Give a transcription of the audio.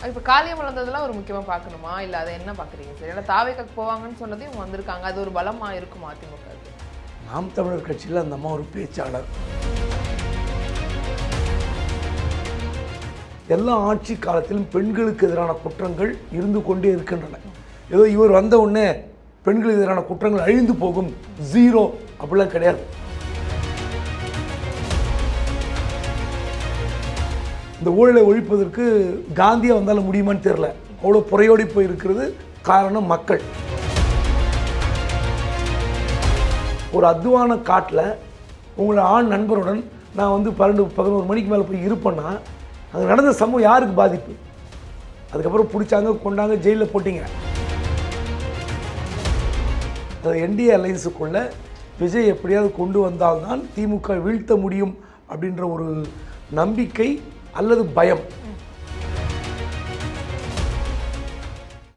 இப்போ காலியம் வளர்ந்ததெல்லாம் ஒரு முக்கியமாக பார்க்கணுமா இல்லை அதை என்ன பார்க்குறீங்க சார்? ஏன்னா தாவேக்காக்கு போவாங்கன்னு சொன்னதே இவங்க வந்திருக்காங்க, அது ஒரு பலமாக இருக்குமா அதிமுக? நாம் தமிழர் கட்சியில் அந்த அம்மா ஒரு பேச்சாளர். எல்லா ஆட்சி காலத்திலும் பெண்களுக்கு எதிரான குற்றங்கள் இருந்து கொண்டே இருக்கின்றன. ஏதோ இவர் வந்த உடனே பெண்களுக்கு எதிரான குற்றங்கள் அழிந்து போகும், ஜீரோ அப்படிலாம் கிடையாது. இந்த ஊழலை ஒழிப்பதற்கு காந்தியா வந்தாலும் முடியுமான்னு தெரியல, அவ்வளோ புறையோடி போயிருக்கிறது. காரணம் மக்கள். ஒரு அத்வான காட்டில் உங்களோட ஆண் நண்பருடன் நான் வந்து 12-11 மணிக்கு மேலே போய் இருப்பேன்னா அது நடந்த சம்பவம் யாருக்கு பாதிப்பு? அதுக்கப்புறம் பிடிச்சாங்க, கொண்டாங்க, ஜெயிலில் போட்டிங்க. அது என்டிஏ அலைன்ஸுக்குள்ள விஜய் எப்படியாவது கொண்டு வந்தால்தான் திமுக வீழ்த்த முடியும் அப்படின்ற ஒரு நம்பிக்கை அல்லது பயம்